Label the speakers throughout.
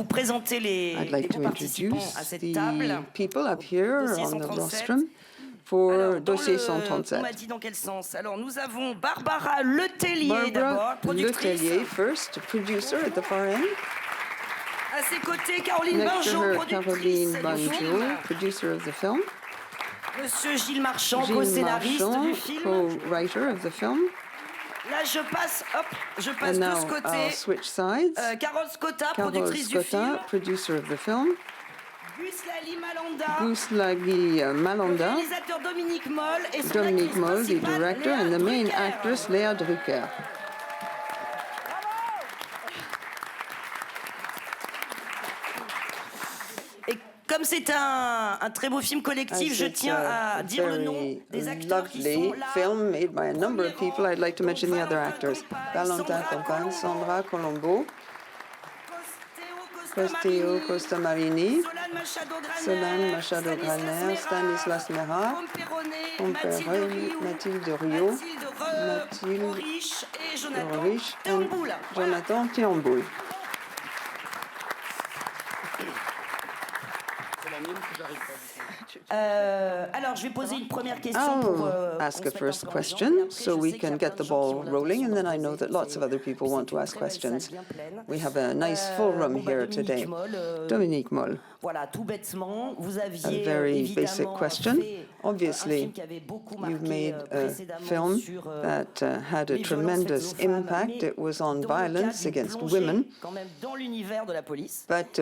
Speaker 1: vous présenter les participants à cette table.
Speaker 2: People up here
Speaker 1: Dossier
Speaker 2: on the
Speaker 1: 137.
Speaker 2: rostrum for
Speaker 1: Alors,
Speaker 2: dossier
Speaker 1: on
Speaker 2: 137.
Speaker 1: m'a dit dans quel sens. Alors, nous avons Barbara Letellier d'abord,
Speaker 2: Barbara
Speaker 1: productrice.
Speaker 2: Letellier first, producer at the far end.
Speaker 1: À ses côtés, Caroline
Speaker 2: Next to
Speaker 1: Banjo,
Speaker 2: her,
Speaker 1: productrice
Speaker 2: Caroline
Speaker 1: du film.
Speaker 2: Banjo, producer of the film.
Speaker 1: Monsieur Gilles Marchand,
Speaker 2: Gilles
Speaker 1: co-scénariste
Speaker 2: Marchand,
Speaker 1: du film.
Speaker 2: co-writer of the film.
Speaker 1: Là, je passe
Speaker 2: And
Speaker 1: de
Speaker 2: now
Speaker 1: ce côté.
Speaker 2: I'll switch sides.
Speaker 1: Carole Scotta,
Speaker 2: Carole
Speaker 1: productrice du film.
Speaker 2: Scotta, producer of the film.
Speaker 1: Guslali Malanda.
Speaker 2: Guslagi
Speaker 1: Le
Speaker 2: Malanda.
Speaker 1: réalisateur Dominique Moll et son
Speaker 2: Dominique
Speaker 1: actrice
Speaker 2: Moll, the
Speaker 1: principale,
Speaker 2: director,
Speaker 1: Léa
Speaker 2: and the main
Speaker 1: Drucker.
Speaker 2: actress, Léa Drucker.
Speaker 1: Et comme c'est un très beau film collectif, je tiens à dire le nom des acteurs qui sont
Speaker 2: lovely
Speaker 1: là.
Speaker 2: film made by a number of people. I'd like to mention the other
Speaker 1: Valentin
Speaker 2: actors.
Speaker 1: Compagne,
Speaker 2: Valentin
Speaker 1: Sandra
Speaker 2: Compagne,
Speaker 1: Colombo,
Speaker 2: Sandra Colombo,
Speaker 1: Costeo
Speaker 2: Costa Marini,
Speaker 1: Solane Machado
Speaker 2: Solane Machado-Graner, Stanislas Mera, Pomperone, Mathilde Rio, Mathilde
Speaker 1: Oriche et Jonathan
Speaker 2: Roriche, and
Speaker 1: Turnbull.
Speaker 2: Jonathan Turnbull.
Speaker 1: Alors, je vais poser une première question pour
Speaker 2: I'll ask a first question so we can get the ball rolling, and then I know that lots of other people want to ask questions. We have a nice full room here today. Dominique Moll.
Speaker 1: Voilà, tout bêtement, vous
Speaker 2: A
Speaker 1: aviez
Speaker 2: very basic
Speaker 1: évidemment
Speaker 2: question.
Speaker 1: fait
Speaker 2: Obviously,
Speaker 1: un film qui avait beaucoup
Speaker 2: you've
Speaker 1: marqué
Speaker 2: made a
Speaker 1: précédemment
Speaker 2: film
Speaker 1: sur
Speaker 2: that had a
Speaker 1: les violences faites
Speaker 2: tremendous
Speaker 1: aux femmes,
Speaker 2: impact.
Speaker 1: mais
Speaker 2: It was on
Speaker 1: dans le cadre
Speaker 2: violence
Speaker 1: d'une
Speaker 2: against
Speaker 1: plongée
Speaker 2: women,
Speaker 1: quand même dans l'univers de la police.
Speaker 2: but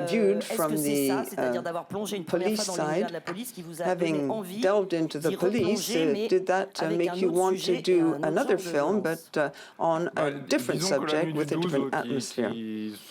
Speaker 2: viewed
Speaker 1: Est-ce
Speaker 2: from
Speaker 1: que c'est
Speaker 2: the
Speaker 1: ça, c'est-à-dire d'avoir plongé une première
Speaker 2: police
Speaker 1: fois dans l'univers de
Speaker 2: side,
Speaker 1: la police qui vous a donné
Speaker 2: having
Speaker 1: envie
Speaker 2: delved into the
Speaker 1: d'y
Speaker 2: police,
Speaker 1: replonger, mais
Speaker 2: did that
Speaker 1: avec
Speaker 2: make
Speaker 1: un
Speaker 2: you
Speaker 1: autre
Speaker 2: want
Speaker 1: sujet
Speaker 2: to
Speaker 1: et
Speaker 2: do
Speaker 1: un autre
Speaker 2: another
Speaker 1: genre de
Speaker 2: film,
Speaker 1: violence?
Speaker 2: but on a different
Speaker 3: Disons que la
Speaker 2: subject
Speaker 3: nuit
Speaker 2: with
Speaker 3: du
Speaker 2: a
Speaker 3: 12,
Speaker 2: different
Speaker 3: qui
Speaker 2: atmosphere?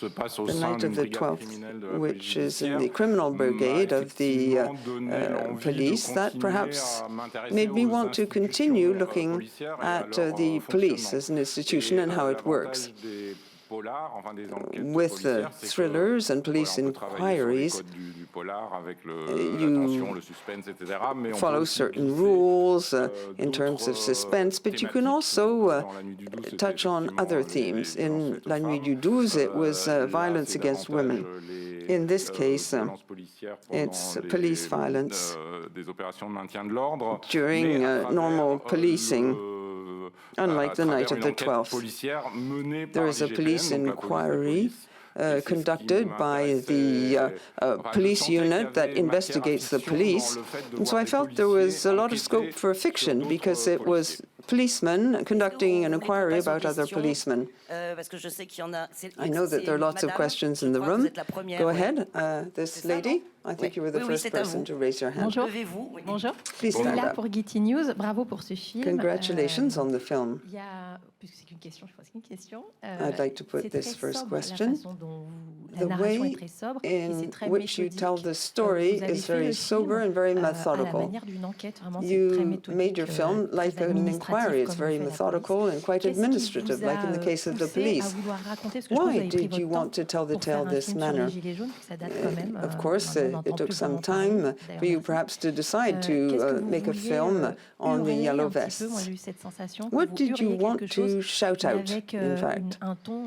Speaker 3: se passe au
Speaker 2: The
Speaker 3: sein
Speaker 2: night
Speaker 3: d'une
Speaker 2: of the
Speaker 3: brigade
Speaker 2: 12th,
Speaker 3: criminelle de la
Speaker 2: which
Speaker 3: police
Speaker 2: is in the
Speaker 3: judiciaire,
Speaker 2: criminal brigade of the
Speaker 3: effectivement donné l'envie de
Speaker 2: police, that
Speaker 3: continuer
Speaker 2: perhaps
Speaker 3: à m'intéresser
Speaker 2: made me
Speaker 3: aux
Speaker 2: want to
Speaker 3: institutions,
Speaker 2: continue looking
Speaker 3: policières et à
Speaker 2: at
Speaker 3: leur
Speaker 2: the police
Speaker 3: fonctionnement.
Speaker 2: as an institution
Speaker 3: Et,
Speaker 2: and how it works.
Speaker 3: l'avantage des polars, enfin des enquêtes
Speaker 2: With
Speaker 3: policières, c'est que,
Speaker 2: thrillers and police
Speaker 3: voilà, on peut travailler sur les
Speaker 2: inquiries,
Speaker 3: codes du polar avec
Speaker 2: you
Speaker 3: la tension, le suspense, etc. Mais on peut
Speaker 2: follow
Speaker 3: aussi
Speaker 2: certain
Speaker 3: glisser,
Speaker 2: rules in terms
Speaker 3: d'autres
Speaker 2: of suspense, but you can also
Speaker 3: dans La Nuit du 12, c'était
Speaker 2: touch on
Speaker 3: effectivement
Speaker 2: other
Speaker 3: les
Speaker 2: themes.
Speaker 3: violences
Speaker 2: In
Speaker 3: faites aux
Speaker 2: La Nuit
Speaker 3: femmes.
Speaker 2: du 12, it was
Speaker 3: Là,
Speaker 2: violence
Speaker 3: c'est
Speaker 2: against
Speaker 3: davantage
Speaker 2: women.
Speaker 3: les,
Speaker 2: In this case,
Speaker 3: violences policières pendant
Speaker 2: it's
Speaker 3: les,
Speaker 2: police violence
Speaker 3: des opérations de maintien de l'ordre.
Speaker 2: during
Speaker 3: mais à travers,
Speaker 2: normal policing. Unlike the night of the 12th,
Speaker 3: policière menée
Speaker 2: there
Speaker 3: par
Speaker 2: is a police
Speaker 3: l'IGPN, donc la police de
Speaker 2: inquiry
Speaker 3: police. Et c'est ce qui
Speaker 2: conducted by the
Speaker 3: m'intéressait. Enfin, je
Speaker 2: police
Speaker 3: sentais qu'il y
Speaker 2: unit
Speaker 3: avait
Speaker 2: that
Speaker 3: matière à
Speaker 2: investigates the
Speaker 3: fiction
Speaker 2: police.
Speaker 3: dans le fait de
Speaker 2: And so
Speaker 3: voir
Speaker 2: I
Speaker 3: des
Speaker 2: felt there was
Speaker 3: policiers
Speaker 2: a lot of
Speaker 3: enquêter
Speaker 2: scope for
Speaker 3: sur
Speaker 2: fiction
Speaker 3: d'autres
Speaker 2: because it was
Speaker 3: policiers.
Speaker 2: policemen conducting an inquiry about other policemen.
Speaker 1: Parce que je sais qu'il y en a.
Speaker 2: I know that there are lots of questions in the room. Go ahead, this lady. I think you were the
Speaker 1: Oui,
Speaker 2: first
Speaker 1: c'est à
Speaker 2: person
Speaker 1: vous.
Speaker 2: to raise your hand.
Speaker 4: Bonjour.
Speaker 1: Levez-vous. Oui.
Speaker 4: Bonjour.
Speaker 2: Please stand
Speaker 4: Là
Speaker 2: up.
Speaker 4: pour Getty News, bravo pour ce film.
Speaker 2: Congratulations on the film.
Speaker 4: Il y a, puisque c'est qu'une question, je pose qu'une question.
Speaker 2: I'd like to put
Speaker 4: c'est
Speaker 2: this
Speaker 4: très
Speaker 2: first
Speaker 4: sobre,
Speaker 2: question.
Speaker 4: La façon dont la
Speaker 2: The
Speaker 4: narration
Speaker 2: way
Speaker 4: est très sobre et c'est
Speaker 2: in
Speaker 4: très
Speaker 2: which you
Speaker 4: méthodique.
Speaker 2: tell the story
Speaker 4: Vous avez
Speaker 2: is
Speaker 4: fait
Speaker 2: very
Speaker 4: le
Speaker 2: sober
Speaker 4: film,
Speaker 2: and very
Speaker 4: à la
Speaker 2: methodical.
Speaker 4: manière d'une enquête, vraiment, c'est très
Speaker 2: You
Speaker 4: méthodique.
Speaker 2: made your film
Speaker 4: très
Speaker 2: like an
Speaker 4: administratif,
Speaker 2: inquiry. It's
Speaker 4: comme
Speaker 2: very
Speaker 4: on fait la
Speaker 2: methodical
Speaker 4: police.
Speaker 2: and quite
Speaker 4: Qu'est-ce qui
Speaker 2: administrative,
Speaker 4: vous
Speaker 2: like in the
Speaker 4: a
Speaker 2: case of the
Speaker 4: poussé à
Speaker 2: police.
Speaker 4: vouloir raconter, parce que je trouve que vous
Speaker 2: Why
Speaker 4: avez pris
Speaker 2: did you
Speaker 4: votre
Speaker 2: want to tell the
Speaker 4: pour faire
Speaker 2: tale
Speaker 4: un
Speaker 2: this
Speaker 4: film sur
Speaker 2: manner?
Speaker 4: les Gilets jaunes, que ça date quand même.
Speaker 2: Of course,
Speaker 4: on n'entend
Speaker 2: it took
Speaker 4: plus
Speaker 2: some
Speaker 4: vraiment parler.
Speaker 2: time
Speaker 4: D'ailleurs,
Speaker 2: for you
Speaker 4: merci.
Speaker 2: perhaps to decide
Speaker 4: Qu'est-ce que
Speaker 2: to
Speaker 4: vous
Speaker 2: make a
Speaker 4: vouliez,
Speaker 2: film on the
Speaker 4: hurler
Speaker 2: Yellow
Speaker 4: un petit peu? Moi,
Speaker 2: Vests.
Speaker 4: j'ai eu cette sensation que
Speaker 2: What
Speaker 4: vous
Speaker 2: did you
Speaker 4: hurliez
Speaker 2: want
Speaker 4: quelque chose,
Speaker 2: to shout
Speaker 4: mais
Speaker 2: out,
Speaker 4: avec
Speaker 2: in fact?
Speaker 4: un ton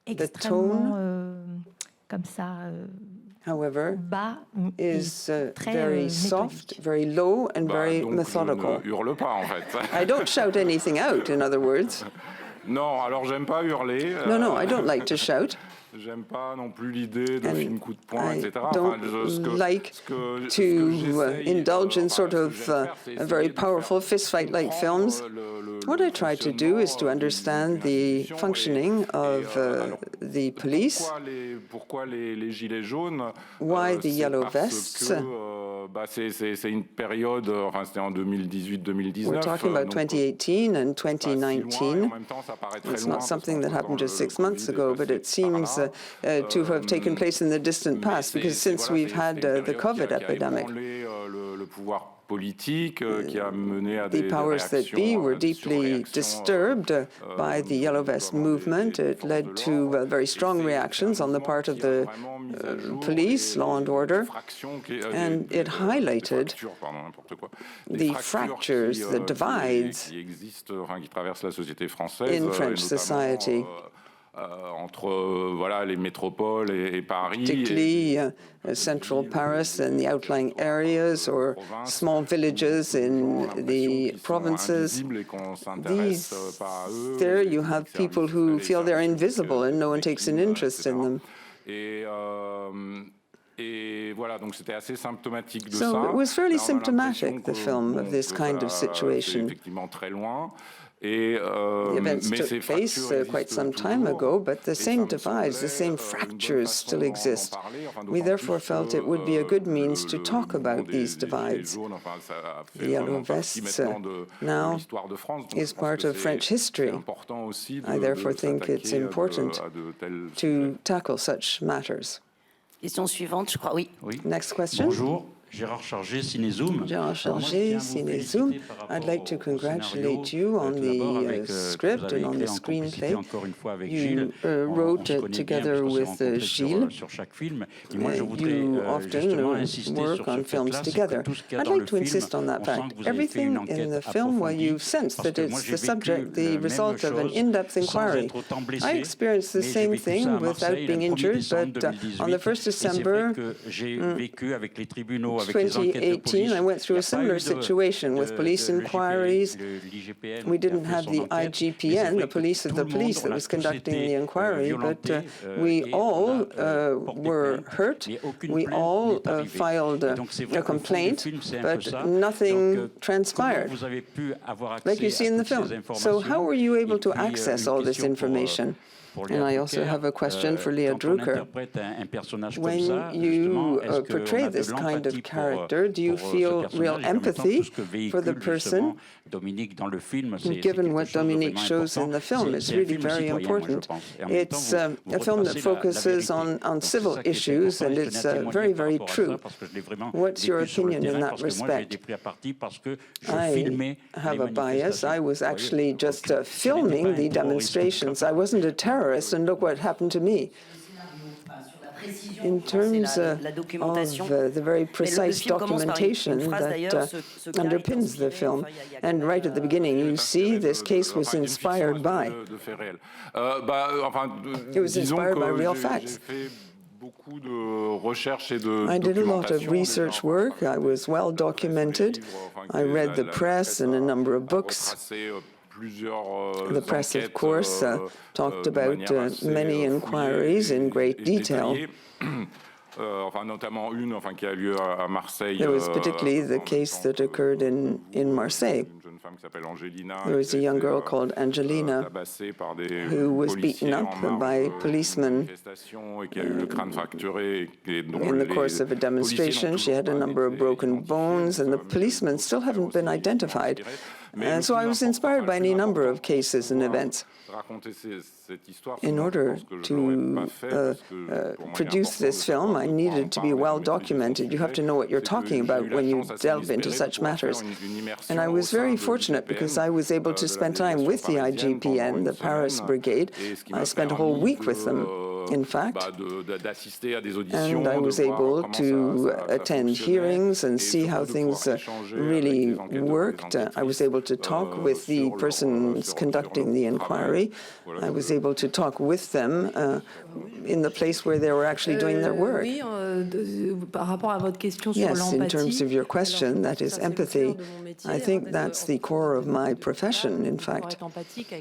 Speaker 2: The
Speaker 4: extrêmement
Speaker 2: tone,
Speaker 4: comme ça
Speaker 2: however,
Speaker 4: bas
Speaker 2: is
Speaker 4: très
Speaker 2: very soft,
Speaker 4: méthodique.
Speaker 2: very low, and very
Speaker 3: Donc
Speaker 2: methodical.
Speaker 3: je ne hurle pas, en fait.
Speaker 2: I don't shout anything out, in other words.
Speaker 3: Non, alors j'aime pas hurler.
Speaker 2: No, I don't like to shout.
Speaker 3: J'aime pas non plus l'idée de
Speaker 2: And
Speaker 3: film coup de poing,
Speaker 2: I
Speaker 3: etc.
Speaker 2: don't like to indulge in sort of very powerful fist-fight-like films. What I try to do is to understand the functioning of the police.
Speaker 3: Pourquoi les gilets jaunes?
Speaker 2: Why the
Speaker 3: c'est
Speaker 2: yellow
Speaker 3: parce
Speaker 2: vests?
Speaker 3: que, c'est une période, enfin c'était en 2018-2019.
Speaker 2: We're talking about 2018 and 2019. It's not something that happened just 6 months ago, but it seems to have taken place in the distant past, because since we've had the COVID epidemic, the powers that be were deeply disturbed by the Yellow Vest movement. It led to very strong reactions on the part of the police, law and order, and it highlighted the fractures, the divides in French society.
Speaker 3: entre voilà, les métropoles et Paris.
Speaker 2: Particularly central Paris and the outlying areas or small villages in the provinces. There you have people who feel they're invisible and no one takes an interest in them.
Speaker 3: Et voilà, donc c'était assez symptomatique de ça.
Speaker 2: So it was fairly symptomatic, the film, of this kind of situation.
Speaker 3: Effectivement très loin. The
Speaker 2: events took place quite some time ago, but the same divides, the same fractures still exist. We therefore felt it would be a good means to talk about these divides. The Yellow Vests now is part of French history. I therefore think it's important to tackle such matters.
Speaker 1: Question suivante, je crois, oui.
Speaker 2: Next question.
Speaker 5: Bonjour. Gérard Chargé, Cinézoom.
Speaker 2: Gérard Chargé, Cinézoom. I'd like to congratulate you on the script and on the screenplay. You wrote it together with Gilles. You often work on films together. I'd like to insist on that fact. Everything in the film, well, you sense that it's the subject, the result of an in-depth inquiry. I experienced the same thing without being injured, but on the 1st December 2018, I went through a similar situation with police inquiries. We didn't have the IGPN, the police of the police, that was conducting the inquiry, but we all were hurt. We all filed a complaint, but nothing transpired, like you see in the film. So how were you able to access all this information? And I also have a question for Leah Drucker. When you portray this kind of character, do you feel real empathy for the person? Given what Dominique shows in the film, it's really very important. It's a film that focuses on civil issues, and it's very, very true. What's your opinion in that respect? I have a bias. I was actually just filming the demonstrations. I wasn't a terrorist, and look what happened to me. In terms of the very precise documentation that underpins the film. And right at the beginning, you see this case was inspired by. It was inspired by real facts. I did a lot of research work. I was well documented. I read the press and a number of books. The press, of course, talked about many inquiries in great detail. There was particularly the case that occurred in Marseille. There was a young girl called Angelina who was beaten up by policemen in the course of a demonstration. She had a number of broken bones, and the policemen still haven't been identified. And so I was inspired by any number of cases and events. In order to produce this film, I needed to be well documented. You have to know what you're talking about when you delve into such matters. And I was very fortunate because I was able to spend time with the IGPN, the Paris Brigade. I spent a whole week with them, in fact, and I was able to attend hearings and see how things really worked. I was able to talk with the persons conducting the inquiry. I was able to talk with them in the place where they were actually doing their work. Yes, in terms of your question, that is empathy. I think that's the core of my profession, in fact.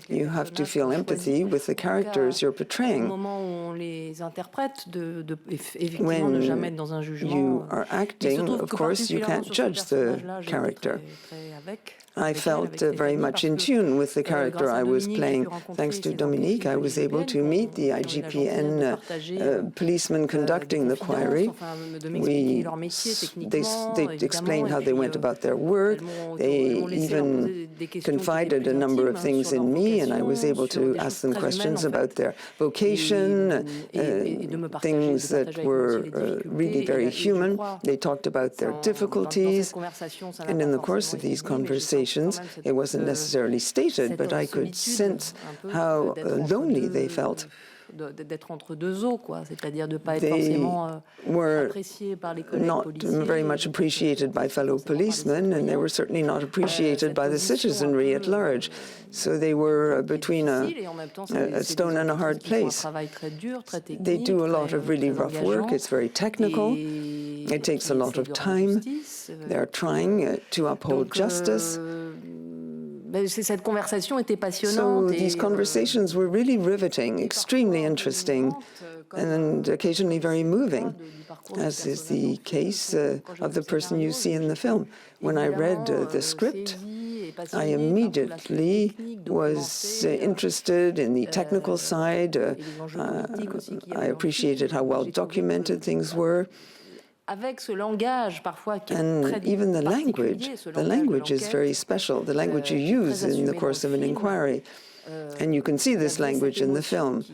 Speaker 2: You have to feel empathy with the characters you're portraying. When you are acting, of course, you can't judge the character. I felt very much in tune with the character I was playing. Thanks to Dominique, I was able to meet the IGPN policemen conducting the inquiry. They explained how they went about their work. They even confided a number of things in me, and I was able to ask them questions about their vocation, things that were really very human. They talked about their difficulties, and in the course of these conversations, it wasn't necessarily stated, but I could sense how lonely they felt.
Speaker 6: d'être entre deux eaux, quoi. C'est-à-dire de ne pas être
Speaker 2: They
Speaker 6: forcément
Speaker 2: were
Speaker 6: apprécié par les collègues
Speaker 2: not
Speaker 6: policiers.
Speaker 2: very much appreciated by fellow policemen, and they were certainly not appreciated by the citizenry at large. So they were between a stone and a hard place. They do a lot of really rough work. It's very technical. It takes a lot of time. They're trying to uphold justice.
Speaker 6: Cette conversation était passionnante.
Speaker 2: So these conversations were really riveting, extremely interesting, and occasionally very moving, as is the case of the person you see in the film. When I read the script, I immediately was interested in the technical side. I appreciated how well documented things were.
Speaker 6: Avec ce langage parfois qui est très
Speaker 2: even the language is very special, the language you use in the course of an inquiry. And you can see this language in the film.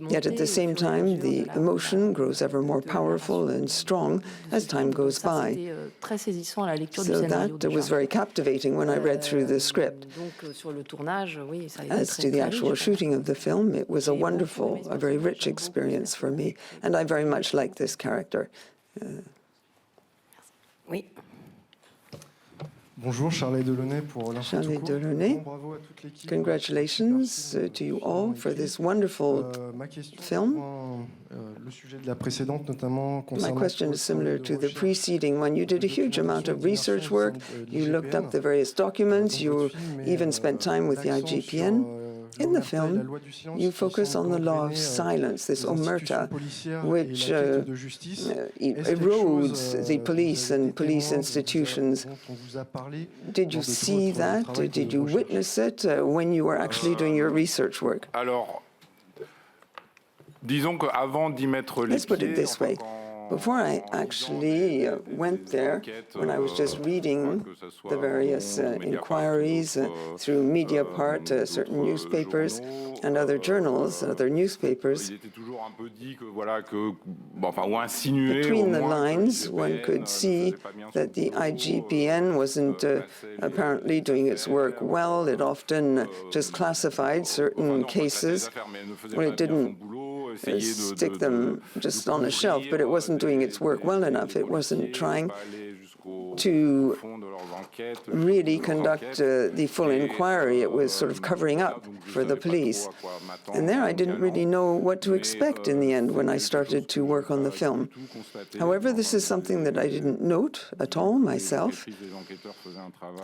Speaker 2: Yet at the same time, the emotion grows ever more powerful and strong as time goes by. So that was very captivating when I read through the script. As to the actual shooting of the film, it was a wonderful, a very rich experience for me, and I very much liked this character.
Speaker 1: Oui.
Speaker 7: Bonjour, Charles Delaunay pour l'Info
Speaker 2: Charles
Speaker 7: tout court.
Speaker 2: Delaunay.
Speaker 7: Bravo à toute l'équipe.
Speaker 2: Congratulations to you all for this wonderful
Speaker 7: Ma question
Speaker 2: film.
Speaker 7: rejoint, le sujet de la précédente, notamment
Speaker 2: My
Speaker 7: concernant
Speaker 2: question is similar to the preceding one. You did a huge amount of research work. You looked up the various documents. You even spent time with the IGPN. In the film, you focus on the law of silence, this omerta, which erodes the police and police institutions. Did you see that? Did you witness it when you were actually doing your research work?
Speaker 3: Alors, disons qu'avant d'y mettre les
Speaker 2: Let's put it
Speaker 3: pieds,
Speaker 2: this way. Before I actually went there, when I was just reading the various inquiries through Mediapart, certain newspapers, and other journals, other newspapers, between the lines, one could see that the IGPN wasn't apparently doing its work well. It often just classified certain cases when it didn't stick them just on a shelf, but it wasn't doing its work well enough. It wasn't trying to really conduct the full inquiry. It was sort of covering up for the police. And there I didn't really know what to expect in the end when I started to work on the film. However, this is something that I didn't note at all myself.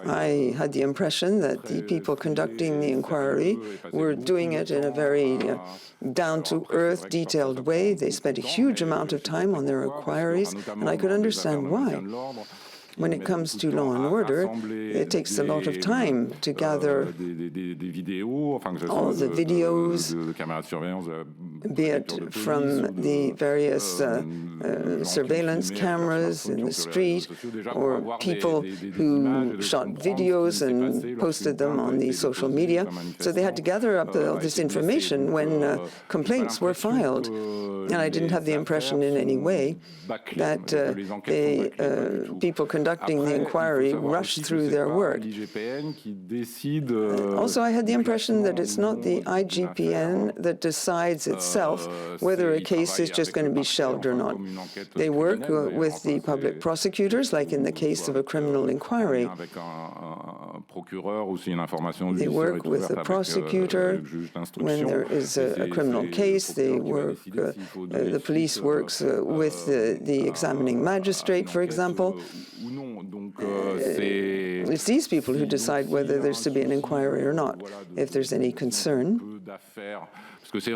Speaker 2: I had the impression that the people conducting the inquiry were doing it in a very down-to-earth, detailed way. They spent a huge amount of time on their inquiries, and I could understand why. When it comes to law and order, it takes a lot of time to gather all the videos, be it from the various surveillance cameras in the street, or people who shot videos and posted them on the social media. So they had to gather up all this information when complaints were filed. And I didn't have the impression in any way that the people conducting the inquiry rushed through their work. Also, I had the impression that it's not the IGPN that decides itself whether a case is just going to be shelved or not. They work with the public prosecutors, like in the case of a criminal inquiry. They work with the prosecutor when there is a criminal case. They work, the police works with the examining magistrate, for example. It's these people who decide whether there's to be an inquiry or not, if there's any concern. Well,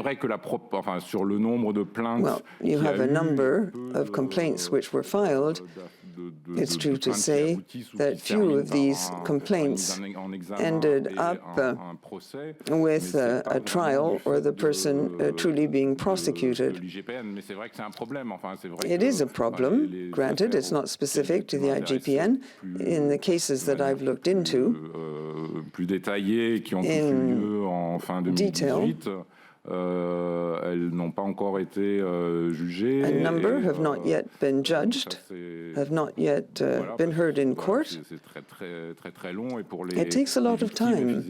Speaker 2: you have a number of complaints which were filed. It's true to say that few of these complaints ended up with a trial or the person truly being prosecuted. It is a problem. Granted, it's not specific to the IGPN. In the cases that I've looked into in detail,
Speaker 3: elles n'ont pas encore été jugées.
Speaker 2: A number have not yet been judged, have not yet been heard in court.
Speaker 3: C'est très long et pour les
Speaker 2: It takes a lot of time.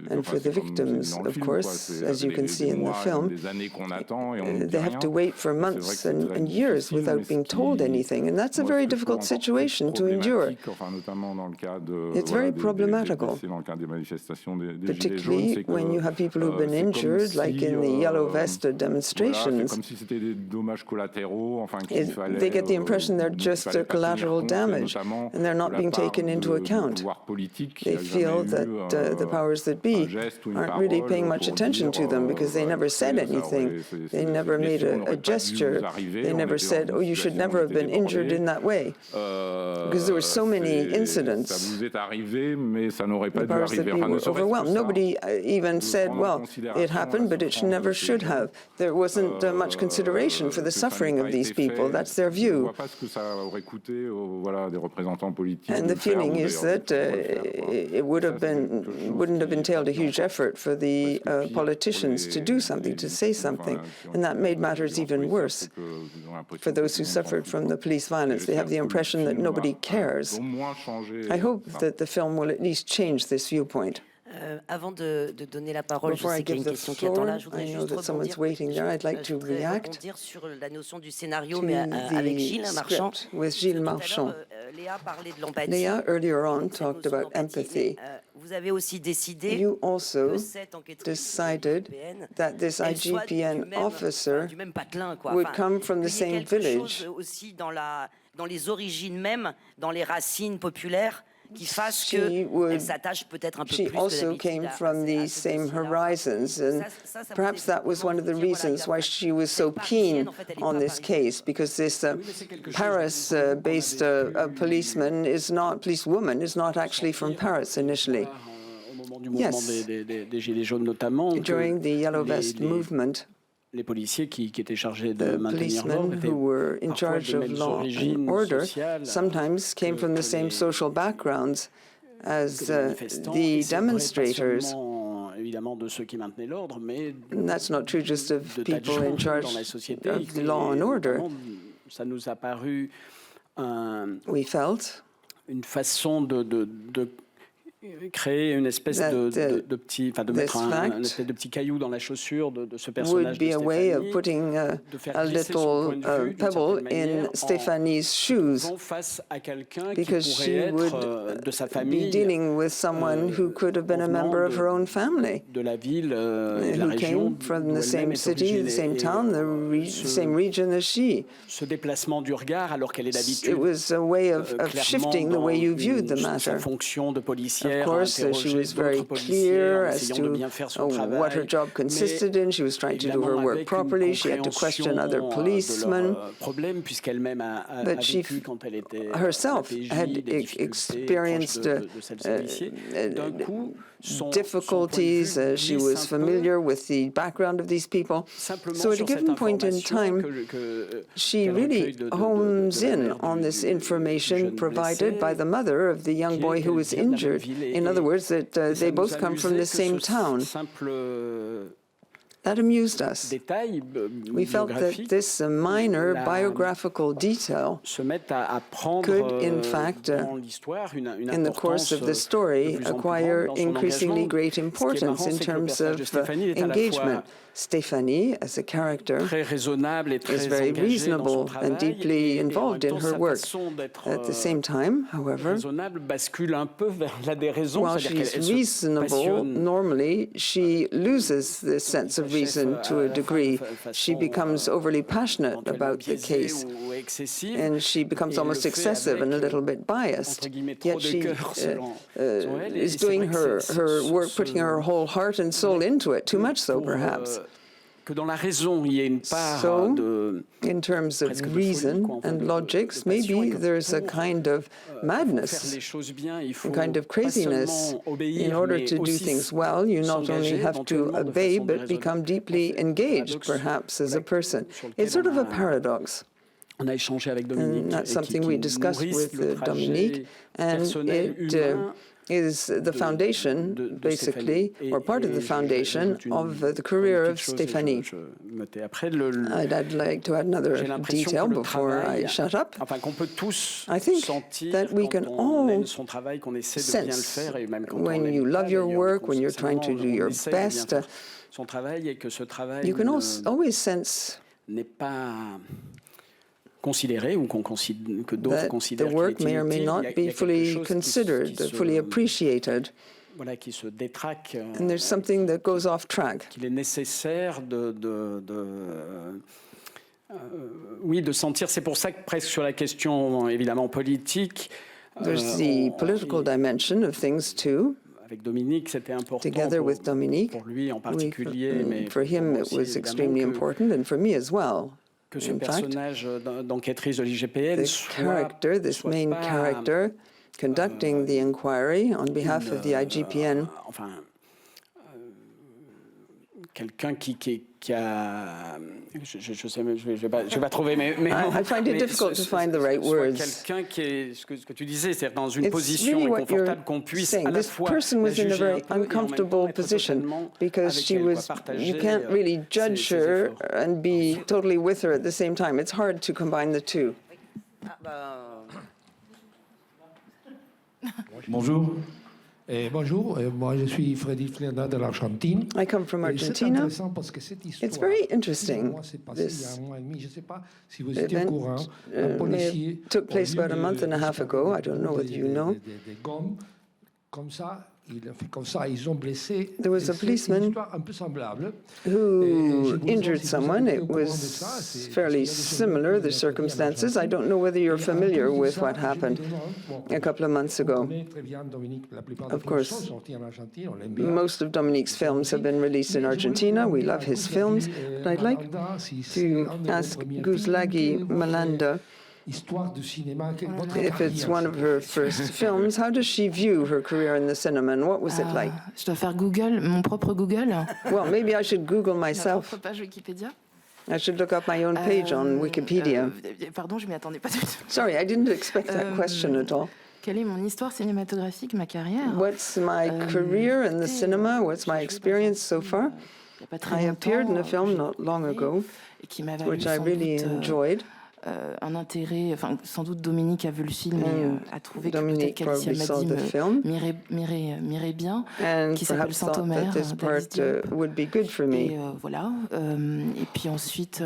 Speaker 2: And for the
Speaker 3: c'est comme
Speaker 2: victims,
Speaker 3: dans le
Speaker 2: of
Speaker 3: film,
Speaker 2: course,
Speaker 3: quoi.
Speaker 2: as you can see in the film,
Speaker 3: des années qu'on attend et on ne dit
Speaker 2: they have to
Speaker 3: rien.
Speaker 2: wait for months and years without being told anything, and that's a very difficult situation to endure.
Speaker 3: Enfin, notamment dans le cas de,
Speaker 2: It's very problematical,
Speaker 3: dans le cas des manifestations des Gilets
Speaker 2: particularly
Speaker 3: jaunes, c'est que,
Speaker 2: when you have people who've been
Speaker 3: c'est comme
Speaker 2: injured, like
Speaker 3: si,
Speaker 2: in the Yellow Vest
Speaker 3: voilà,
Speaker 2: demonstrations.
Speaker 3: c'est comme si c'était des dommages collatéraux, enfin, qu'il fallait,
Speaker 2: They get the impression they're just
Speaker 3: qu'il fallait pas
Speaker 2: collateral
Speaker 3: tenir compte,
Speaker 2: damage,
Speaker 3: notamment
Speaker 2: and they're not
Speaker 3: de la
Speaker 2: being
Speaker 3: part
Speaker 2: taken into
Speaker 3: du
Speaker 2: account.
Speaker 3: pouvoir politique qui
Speaker 2: They
Speaker 3: a
Speaker 2: feel
Speaker 3: jamais
Speaker 2: that
Speaker 3: eu
Speaker 2: the powers that be aren't really paying much attention to them because they never said anything. They never made a gesture. They never said, oh, you should never have been injured in that way. Because there were so many
Speaker 3: Ça
Speaker 2: incidents.
Speaker 3: vous est arrivé, mais ça n'aurait pas
Speaker 2: The
Speaker 3: dû
Speaker 2: powers that
Speaker 3: arriver.
Speaker 2: be
Speaker 3: Enfin, ne
Speaker 2: were
Speaker 3: serait-ce que
Speaker 2: overwhelmed.
Speaker 3: ça.
Speaker 2: Nobody even said, well, it happened, but it never should have. There wasn't much consideration for the suffering of these people. That's their
Speaker 3: Je ne
Speaker 2: view.
Speaker 3: vois pas ce que ça aurait coûté voilà, des représentants politiques.
Speaker 2: And
Speaker 3: de
Speaker 2: the
Speaker 3: le faire,
Speaker 2: feeling
Speaker 3: ou
Speaker 2: is
Speaker 3: d'ailleurs,
Speaker 2: that
Speaker 3: de le faire, quoi.
Speaker 2: it would have
Speaker 3: Ça, c'est
Speaker 2: been,
Speaker 3: quelque chose
Speaker 2: wouldn't have
Speaker 3: qui
Speaker 2: entailed a
Speaker 3: est
Speaker 2: huge effort for the
Speaker 3: presque pire
Speaker 2: politicians
Speaker 3: pour
Speaker 2: to
Speaker 3: les-
Speaker 2: do something, to say something. And that made matters even worse. For those who suffered from the police violence, they have the impression that nobody cares. I hope that the film will at least change this viewpoint.
Speaker 1: Avant de donner la parole, je
Speaker 2: Before I
Speaker 1: sais qu'il y a
Speaker 2: give
Speaker 1: une
Speaker 2: the
Speaker 1: question qui attend là. Je
Speaker 2: floor,
Speaker 1: voudrais
Speaker 2: I know
Speaker 1: juste
Speaker 2: that someone's
Speaker 1: rebondir.
Speaker 2: waiting there. I'd like to
Speaker 1: Je voudrais
Speaker 2: react
Speaker 1: rebondir sur la notion du scénario,
Speaker 2: to
Speaker 1: mais avec
Speaker 2: the
Speaker 1: Gilles Marchand.
Speaker 2: script with Gilles
Speaker 1: Tout à
Speaker 2: Marchand.
Speaker 1: l'heure, Léa parlait de l'empathie.
Speaker 2: Leah earlier on
Speaker 1: Cette
Speaker 2: talked
Speaker 1: notion
Speaker 2: about
Speaker 1: d'empathie,
Speaker 2: empathy.
Speaker 1: mais, vous avez aussi décidé
Speaker 2: You also
Speaker 1: que cette enquêtrice
Speaker 2: decided
Speaker 1: IGPN,
Speaker 2: that this
Speaker 1: elle soit
Speaker 2: IGPN officer
Speaker 1: du même patelin, quoi.
Speaker 2: would
Speaker 1: Enfin,
Speaker 2: come from the
Speaker 1: qu'il y ait
Speaker 2: same
Speaker 1: quelque
Speaker 2: village.
Speaker 1: chose aussi dans les origines même, dans les racines populaires, qui fasse
Speaker 2: She
Speaker 1: qu'elle
Speaker 2: would-
Speaker 1: s'attache peut-être un peu
Speaker 2: She
Speaker 1: plus que
Speaker 2: also
Speaker 1: d'habitude
Speaker 2: came
Speaker 1: à
Speaker 2: from
Speaker 1: ce
Speaker 2: the same
Speaker 1: dossier-là.
Speaker 2: horizons, and
Speaker 1: Ça vous
Speaker 2: perhaps
Speaker 1: fait
Speaker 2: that was one of the
Speaker 1: vraiment dire, voilà,
Speaker 2: reasons why she was so
Speaker 1: cette
Speaker 2: keen
Speaker 1: parisienne, en fait, elle est
Speaker 2: on
Speaker 1: pas
Speaker 2: this
Speaker 1: parisienne.
Speaker 2: case, because this Paris-based policeman is not, policewoman is not actually from Paris initially.
Speaker 8: Au moment du mouvement
Speaker 2: Yes.
Speaker 8: des Gilets jaunes notamment, que
Speaker 2: During the Yellow Vest movement,
Speaker 8: les policiers qui étaient chargés de
Speaker 2: the
Speaker 8: maintenir l'ordre
Speaker 2: policemen
Speaker 8: étaient
Speaker 2: who were in
Speaker 8: parfois
Speaker 2: charge
Speaker 8: de
Speaker 2: of
Speaker 8: mêmes
Speaker 2: law and
Speaker 8: origines
Speaker 2: order
Speaker 8: sociales
Speaker 2: sometimes came from the same social backgrounds as
Speaker 8: que les manifestants,
Speaker 2: the
Speaker 8: et c'est vrai pas
Speaker 2: demonstrators.
Speaker 8: seulement, évidemment de ceux qui maintenaient l'ordre, mais
Speaker 2: And that's not true just of
Speaker 8: de tas de
Speaker 2: people
Speaker 8: gens
Speaker 2: in charge
Speaker 8: dans la société.
Speaker 2: of the law and
Speaker 8: Et
Speaker 2: order.
Speaker 8: vraiment, ça nous a paru
Speaker 2: We felt
Speaker 8: une façon de créer une espèce
Speaker 2: that,
Speaker 8: de petit, enfin de mettre
Speaker 2: this
Speaker 8: un
Speaker 2: fact
Speaker 8: espèce de petit caillou dans la chaussure de ce
Speaker 2: would
Speaker 8: personnage
Speaker 2: be
Speaker 8: de
Speaker 2: a way of
Speaker 8: Stéphanie,
Speaker 2: putting
Speaker 8: de faire
Speaker 2: a
Speaker 8: glisser son
Speaker 2: little
Speaker 8: point de vue, d'une
Speaker 2: pebble
Speaker 8: certaine
Speaker 2: in
Speaker 8: manière,
Speaker 2: Stéphanie's
Speaker 8: en
Speaker 2: shoes,
Speaker 8: faisant face à quelqu'un qui
Speaker 2: because
Speaker 8: pourrait
Speaker 2: she
Speaker 8: être
Speaker 2: would
Speaker 8: de sa
Speaker 2: be
Speaker 8: famille,
Speaker 2: dealing with someone who could have been a
Speaker 8: provenant
Speaker 2: member of
Speaker 8: de-
Speaker 2: her own family,
Speaker 8: de la ville et de la
Speaker 2: who
Speaker 8: région
Speaker 2: came from
Speaker 8: d'où
Speaker 2: the
Speaker 8: elle-même
Speaker 2: same
Speaker 8: est
Speaker 2: city,
Speaker 8: originaire.
Speaker 2: the same
Speaker 8: Et,
Speaker 2: town, the same region as she.
Speaker 8: ce déplacement du regard, alors qu'elle est d'habitude
Speaker 2: It was a way of
Speaker 8: clairement
Speaker 2: shifting the way you viewed the
Speaker 8: dans sa
Speaker 2: matter.
Speaker 8: fonction de policière,
Speaker 2: Of course, she
Speaker 8: interroger
Speaker 2: was very
Speaker 8: d'autres policiers
Speaker 2: clear
Speaker 8: en
Speaker 2: as
Speaker 8: essayant de
Speaker 2: to
Speaker 8: bien faire son
Speaker 2: what her
Speaker 8: travail,
Speaker 2: job consisted in. She was trying to do her
Speaker 8: évidemment
Speaker 2: work
Speaker 8: avec une
Speaker 2: properly. She had to question other
Speaker 8: compréhension
Speaker 2: policemen.
Speaker 8: de leurs problèmes, puisqu'elle-même a
Speaker 2: But she
Speaker 8: vécu quand elle était
Speaker 2: herself
Speaker 8: à la PJ,
Speaker 2: had
Speaker 8: des difficultés
Speaker 2: experienced
Speaker 8: proches de celles des policiers. D'un coup, son point de
Speaker 2: difficulties.
Speaker 8: vue
Speaker 2: She
Speaker 8: glisse
Speaker 2: was
Speaker 8: un peu,
Speaker 2: familiar with the background of these people.
Speaker 8: simplement
Speaker 2: So at a
Speaker 8: sur cette
Speaker 2: given point in
Speaker 8: information
Speaker 2: time,
Speaker 8: qu'elle
Speaker 2: she
Speaker 8: recueille
Speaker 2: really
Speaker 8: de
Speaker 2: hones
Speaker 8: la
Speaker 2: in
Speaker 8: mère
Speaker 2: on
Speaker 8: du
Speaker 2: this
Speaker 8: jeune
Speaker 2: information provided
Speaker 8: blessé,
Speaker 2: by the mother of the young
Speaker 8: qui est
Speaker 2: boy who
Speaker 8: qu'elle
Speaker 2: was
Speaker 8: vient de la même
Speaker 2: injured.
Speaker 8: ville et-
Speaker 2: In other words, that
Speaker 8: et ça
Speaker 2: they
Speaker 8: nous
Speaker 2: both come from
Speaker 8: amusait
Speaker 2: the
Speaker 8: que
Speaker 2: same
Speaker 8: ce
Speaker 2: town.
Speaker 8: simple
Speaker 2: That amused us.
Speaker 8: détail
Speaker 2: We felt that
Speaker 8: biographique
Speaker 2: this minor
Speaker 8: la-
Speaker 2: biographical detail
Speaker 8: se met à prendre
Speaker 2: could, in fact,
Speaker 8: dans l'histoire une
Speaker 2: in the course of the
Speaker 8: importance,
Speaker 2: story,
Speaker 8: de plus en plus
Speaker 2: acquire
Speaker 8: grande dans son
Speaker 2: increasingly
Speaker 8: engagement.
Speaker 2: great
Speaker 8: Ce qui est
Speaker 2: importance
Speaker 8: marrant,
Speaker 2: in
Speaker 8: c'est que le
Speaker 2: terms
Speaker 8: personnage de
Speaker 2: of
Speaker 8: Stéphanie est à la
Speaker 2: engagement.
Speaker 8: fois
Speaker 2: Stephanie, as a character,
Speaker 8: très raisonnable et très
Speaker 2: is very
Speaker 8: engagée dans son
Speaker 2: reasonable
Speaker 8: travail,
Speaker 2: and deeply
Speaker 8: et en même
Speaker 2: involved in
Speaker 8: temps,
Speaker 2: her
Speaker 8: sa
Speaker 2: work.
Speaker 8: façon d'être
Speaker 2: At the same time, however,
Speaker 8: raisonnable bascule un peu vers la déraison,
Speaker 2: while
Speaker 8: c'est-à-dire
Speaker 2: she's
Speaker 8: qu'elle se
Speaker 2: reasonable,
Speaker 8: passionne
Speaker 2: normally she loses this sense of reason to a degree. She becomes overly passionate
Speaker 8: éventuellement
Speaker 2: about the
Speaker 8: biaisée
Speaker 2: case,
Speaker 8: ou excessive,
Speaker 2: and she becomes
Speaker 8: et
Speaker 2: almost
Speaker 8: le fait
Speaker 2: excessive and a
Speaker 8: avec,
Speaker 2: little bit biased.
Speaker 8: entre guillemets, trop
Speaker 2: Yet
Speaker 8: de
Speaker 2: she
Speaker 8: cœur selon elle, et
Speaker 2: is
Speaker 8: c'est
Speaker 2: doing
Speaker 8: vrai que
Speaker 2: her work,
Speaker 8: ce-
Speaker 2: putting her whole heart and soul into it, too much so
Speaker 8: pour,
Speaker 2: perhaps.
Speaker 8: que dans la raison, il y ait une part
Speaker 2: So,
Speaker 8: de
Speaker 2: In terms of
Speaker 8: presque de folie,
Speaker 2: reason
Speaker 8: quoi, enfin,
Speaker 2: and
Speaker 8: de
Speaker 2: logics,
Speaker 8: passion, et
Speaker 2: maybe
Speaker 8: que
Speaker 2: there's a
Speaker 8: pour,
Speaker 2: kind of
Speaker 8: faire
Speaker 2: madness,
Speaker 8: les choses bien, il faut
Speaker 2: a kind of
Speaker 8: pas
Speaker 2: craziness.
Speaker 8: seulement obéir,
Speaker 2: In order
Speaker 8: mais
Speaker 2: to do
Speaker 8: aussi
Speaker 2: things well, you not only
Speaker 8: s'engager
Speaker 2: have to
Speaker 8: éventuellement de
Speaker 2: obey,
Speaker 8: façon
Speaker 2: but
Speaker 8: déraisonnable.
Speaker 2: become deeply engaged, perhaps, as a person. It's sort of a paradox.
Speaker 8: On a échangé avec Dominique,
Speaker 2: And that's
Speaker 8: et
Speaker 2: something we discussed
Speaker 8: nourrissent
Speaker 2: with
Speaker 8: le trajet
Speaker 2: Dominique, and
Speaker 8: personnel,
Speaker 2: it
Speaker 8: humain,
Speaker 2: is the foundation, basically, or part of the foundation of the career of Stéphanie. I'd like to add another detail before I shut up. I think that we can all sense when you love your work, when you're trying to do your best, you can always sense that the work may or may not be fully considered, fully appreciated. And there's something that goes off track.
Speaker 8: Oui, de sentir, c'est pour ça que presque sur la question évidemment politique.
Speaker 2: There's the political dimension of things too.
Speaker 8: Avec Dominique, c'était important.
Speaker 2: Together with Dominique,
Speaker 8: pour lui en particulier, mais
Speaker 2: for him it was extremely important, and for me as well.
Speaker 8: Que ce personnage d'enquêtrice de l'IGPN
Speaker 2: this main character, conducting the inquiry on behalf of the IGPN.
Speaker 8: Enfin, quelqu'un qui a, je sais, je vais pas trouver, mais
Speaker 2: I find it difficult to find the right words.
Speaker 8: Quelqu'un qui est ce que tu disais, c'est dans une position inconfortable qu'on puisse à la fois
Speaker 2: this person was in a very uncomfortable position because you can't really judge her and be totally with her at the same time. It's hard to combine the two.
Speaker 9: Bonjour. Bonjour, moi je suis Freddy Flerna de l'Argentine.
Speaker 2: I come from Argentina. It's very interesting. This event took place about a month and a half ago. I don't know whether you know. There was a policeman who injured someone. It was fairly similar, the circumstances. I don't know whether you're familiar with what happened a couple of months ago. Of course, most of Dominique's films have been released in Argentina. We love his films. But I'd like to ask Guzlagi Malanda, if it's one of her first films, how does she view her career in the cinema, and what was it like?
Speaker 10: Je dois faire Google, mon propre Google.
Speaker 2: Well, maybe I should Google myself.
Speaker 10: Page Wikipédia.
Speaker 2: I should look up my own page on Wikipedia.
Speaker 10: Pardon, je m'y attendais pas du tout.
Speaker 2: Sorry, I didn't expect that question at all.
Speaker 10: Quelle est mon histoire cinématographique, ma carrière?
Speaker 2: What's my career in the cinema? What's my experience so far? I appeared in a film not long ago, which I really enjoyed.
Speaker 10: Un intérêt, enfin sans doute Dominique a vu le film et a trouvé que peut-être qu'Alicia Madi m'irait bien, qui s'appelle Saint-Omer. Et voilà. Et puis ensuite,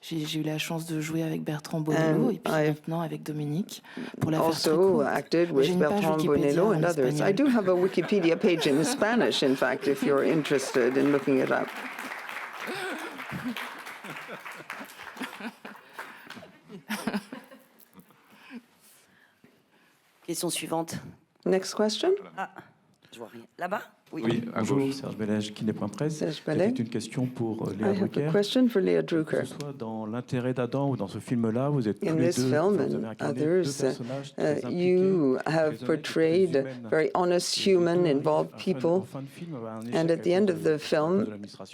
Speaker 10: j'ai eu la chance de jouer avec Bertrand Bonello et puis maintenant avec Dominique. Pour la faire très courte.
Speaker 2: Acted with Bertrand Bonello and others. I do have a Wikipedia page in Spanish, in fact, if you're interested in looking it up.
Speaker 1: Question suivante.
Speaker 2: Next question.
Speaker 1: Ah, je vois rien. Là-bas?
Speaker 3: Oui,
Speaker 11: bonjour, Serge Bellège, Kiné.presse. J'ai une question pour Léa Drucker.
Speaker 2: Que ce
Speaker 11: soit dans L'intérêt d'Adam ou dans ce film-là, vous êtes tous
Speaker 2: in
Speaker 11: les
Speaker 2: this
Speaker 11: deux,
Speaker 2: film
Speaker 11: vous avez
Speaker 2: and
Speaker 11: incarné
Speaker 2: others,
Speaker 11: deux personnages très impliqués.
Speaker 2: you have portrayed very honest, human, involved people. And at the end of the film,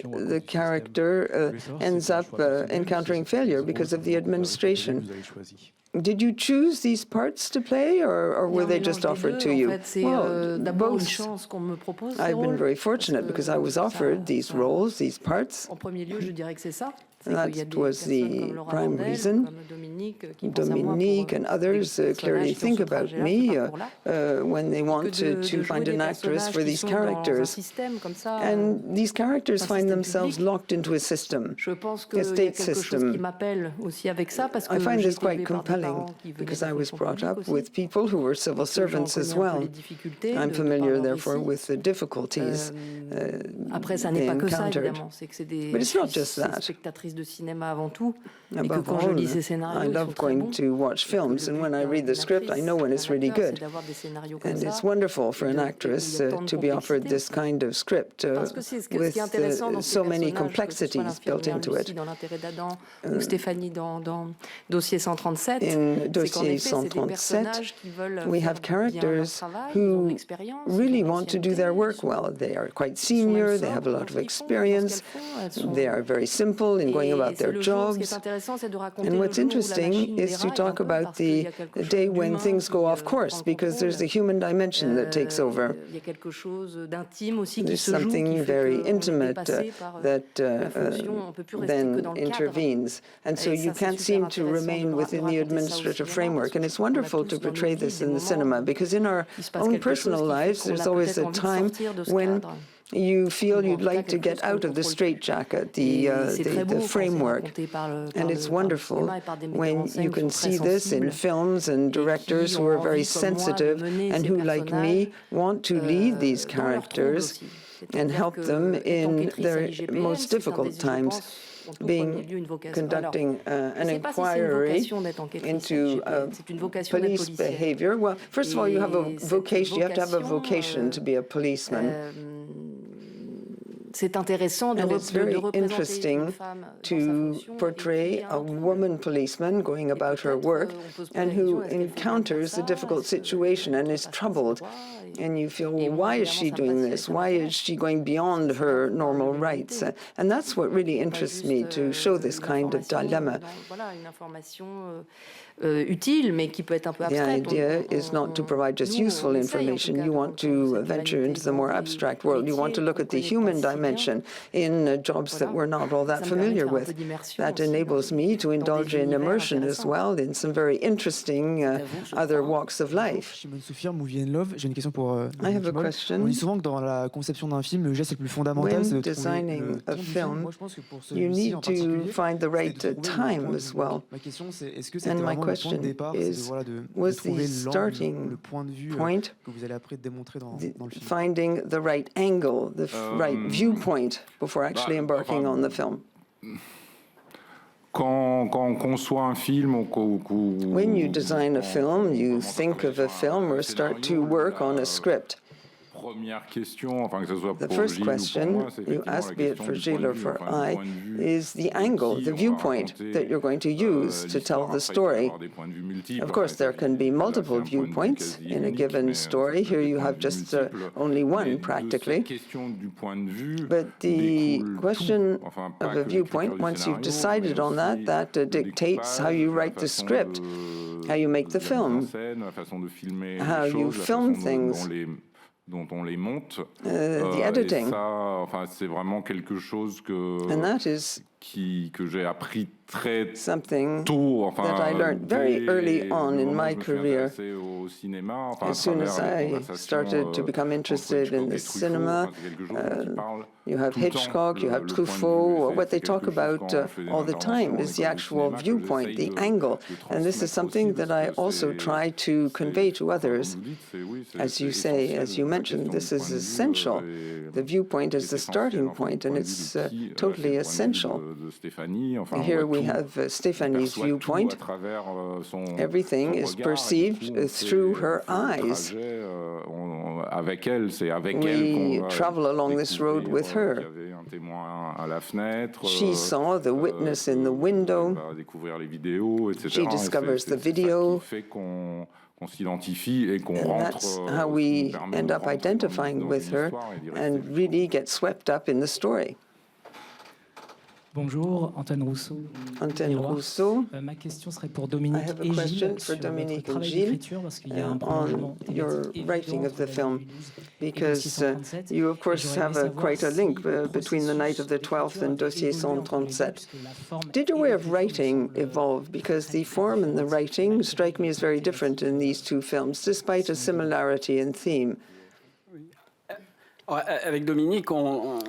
Speaker 2: the character ends up encountering failure because of the administration. Did you choose these parts to play, or were they just offered to you?
Speaker 6: Well, both.
Speaker 2: I've been very fortunate because I was offered these roles, these parts.
Speaker 6: En premier lieu, je dirais que c'est ça.
Speaker 2: That was the prime reason. Dominique and others clearly think about me when they want to find an actress for these characters. And these characters find themselves locked into a system, a state system. I find this quite compelling because I was brought up with people who were civil servants as well. I'm familiar, therefore, with the difficulties they encountered. But it's not just that.
Speaker 6: De cinéma avant tout, et que
Speaker 2: Above
Speaker 6: quand je
Speaker 2: all,
Speaker 6: lis ces scénarios,
Speaker 2: I love going to watch films, and when I read the script, I know when it's really good. And it's wonderful for an actress to be offered this kind of script with so many complexities built into it.
Speaker 6: Dans L'intérêt d'Adam ou Stéphanie dans Dossier 137,
Speaker 2: in Dossier 137, we have characters who really want to do their work well. They are quite senior, they have a lot of experience, they are very simple in going going about their jobs. And what's interesting is to talk about the day when things go off course, because there's a human dimension that takes over. There's something very intimate that then intervenes. And so you can't seem to remain within the administrative framework. And it's wonderful to portray this in the cinema, because in our own personal lives, there's always a time when you feel you'd like to get out of the straitjacket, the framework. And it's wonderful when you can see this in films and directors who are very sensitive and who, like me, want to lead these characters and help them in their most difficult times. Conducting an inquiry into police behavior. Well, first of all, you have a vocation. You have to have a vocation to be a policeman. And it's very interesting to portray a woman policeman going about her work and who encounters a difficult situation and is troubled. And you feel, well, why is she doing this? Why is she going beyond her normal rights? And that's what really interests me, to show this kind of dilemma. The idea is not to provide just useful information. You want to venture into the more abstract world. You want to look at the human dimension in jobs that we're not all that familiar with. That enables me to indulge in immersion as well in some very interesting other walks of life. I have a question.
Speaker 12: On dit souvent que dans la conception d'un film, le geste le plus fondamental, c'est de trouver le temps du film.
Speaker 2: You need to find the right time as well.
Speaker 12: Ma question, c'est est-ce que c'était vraiment le point de départ,
Speaker 2: was the starting
Speaker 12: le point de vue
Speaker 2: point
Speaker 12: que vous allez après démontrer dans le film?
Speaker 2: Finding the right angle, the right viewpoint before actually embarking on the film.
Speaker 3: Quand on conçoit un film,
Speaker 2: when you design a film, you think of a film or start to work on a script. The first question you ask, be it for Gilles or for I, is the angle, the viewpoint that you're going to use to tell the story. Of course, there can be multiple viewpoints in a given story. Here you have just only one, practically. But the question of a viewpoint, once you've decided on that, that dictates how you write the script, how you make the film, how you film things.
Speaker 3: Dont on les monte.
Speaker 2: The editing.
Speaker 3: Et ça, c'est vraiment quelque chose que j'ai appris très tôt.
Speaker 2: That I learned very early on in my career. As soon as I started to become interested in the cinema, you have Hitchcock, you have Truffaut. What they talk about all the time is the actual viewpoint, the angle. And this is something that I also try to convey to others. As you say, as you mentioned, this is essential. The viewpoint is the starting point, and it's totally essential. Here we have Stéphanie's viewpoint. Everything is perceived through her eyes. We travel along this road with her. She saw the witness in the window. She discovers the video. And that's how we end up identifying with her and really get swept up in the story.
Speaker 13: Bonjour, Antoine Rousseau.
Speaker 2: Antoine Rousseau.
Speaker 13: Ma question serait pour Dominique et Gilles sur votre travail d'écriture, parce qu'il y a un prolongement
Speaker 2: your writing of the film, because you of course have quite a link between The Night of the 12th and Dossier 137. Did your way of writing evolve? Because the form and the writing strike me as very different in these two films, despite a similarity in theme.
Speaker 8: Avec Dominique,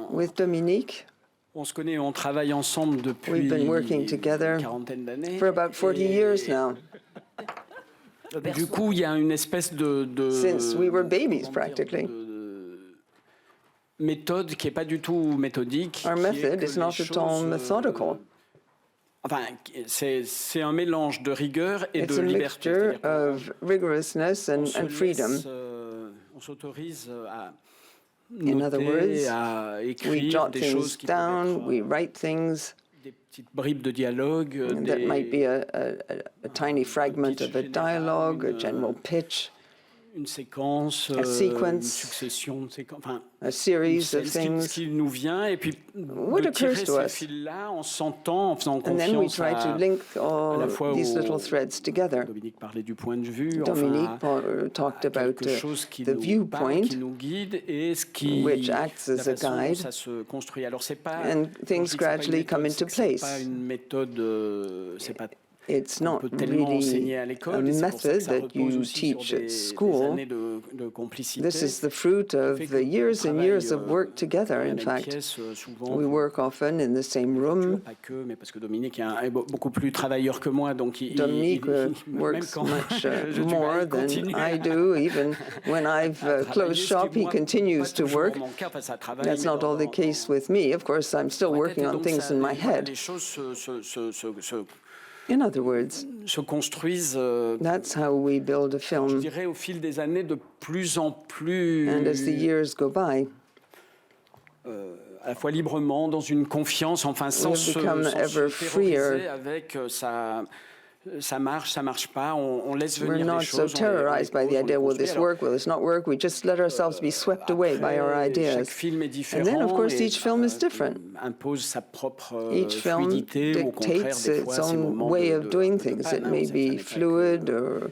Speaker 2: With Dominique,
Speaker 8: on se connaît, on travaille ensemble depuis
Speaker 2: we've been working together for about 40 years now.
Speaker 8: Du coup, il y a une espèce de
Speaker 2: Since we were babies, practically.
Speaker 8: Méthode qui est pas du tout méthodique.
Speaker 2: Our method is not at all methodical.
Speaker 8: Enfin, c'est un mélange de rigueur et
Speaker 2: It's
Speaker 8: de
Speaker 2: a
Speaker 8: liberté.
Speaker 2: mixture of rigorousness and freedom.
Speaker 8: On s'autorise à
Speaker 2: In other words,
Speaker 8: à
Speaker 2: we
Speaker 8: écrire
Speaker 2: jot
Speaker 8: des
Speaker 2: things
Speaker 8: choses qui
Speaker 2: down, we write things.
Speaker 8: des petites bribes de dialogue,
Speaker 2: That might be a tiny fragment of a dialogue, a general pitch.
Speaker 8: une séquence, une succession de séquences, enfin,
Speaker 2: a series of things.
Speaker 8: Ce qui nous vient, et puis
Speaker 2: what
Speaker 8: de tirer
Speaker 2: occurs to
Speaker 8: ces
Speaker 2: us.
Speaker 8: fils-là en sentant, en faisant
Speaker 2: And then we
Speaker 8: confiance
Speaker 2: try to link
Speaker 8: à la
Speaker 2: all
Speaker 8: fois
Speaker 2: these little threads together.
Speaker 8: Dominique parlait du point de vue,
Speaker 2: Dominique
Speaker 8: enfin,
Speaker 2: talked about
Speaker 8: quelque chose qui
Speaker 2: the
Speaker 8: nous
Speaker 2: viewpoint,
Speaker 8: parle, qui nous guide, et ce qui,
Speaker 2: which acts as
Speaker 8: la
Speaker 2: a
Speaker 8: façon dont
Speaker 2: guide,
Speaker 8: ça se construit. Alors c'est pas,
Speaker 2: and things gradually come into place.
Speaker 8: C'est pas une méthode, c'est pas.
Speaker 2: It's
Speaker 8: On
Speaker 2: not
Speaker 8: peut tellement
Speaker 2: really
Speaker 8: enseigner à
Speaker 2: a
Speaker 8: l'école, et c'est pour ça que
Speaker 2: method
Speaker 8: ça
Speaker 2: that
Speaker 8: repose
Speaker 2: you
Speaker 8: aussi
Speaker 2: teach
Speaker 8: sur
Speaker 2: at
Speaker 8: des
Speaker 2: school.
Speaker 8: années de complicité.
Speaker 2: This is the fruit of the years and years of work together, in fact.
Speaker 8: Souvent,
Speaker 2: We work often in the same room.
Speaker 8: pas que, mais parce que Dominique est beaucoup plus travailleur que moi, donc
Speaker 2: Dominique works much more than I do. Even when I've closed shop, he continues to work. That's not all the case with me. Of course, I'm still working on things in my head. In other words,
Speaker 8: se construisent.
Speaker 2: That's how we build a film.
Speaker 8: Je dirais au fil des années de plus en plus.
Speaker 2: And as the years go by,
Speaker 8: à la fois librement, dans une confiance, enfin sans se terroriser avec ça marche pas, on laisse venir
Speaker 2: we're not
Speaker 8: les choses.
Speaker 2: So terrorized by the idea, will this work, will this not work? We just let ourselves be swept away by our ideas.
Speaker 8: Chaque film est différent.
Speaker 2: And then, of course, each film is different.
Speaker 8: Impose sa propre
Speaker 2: each film dictates its own way of doing things. It may be fluid or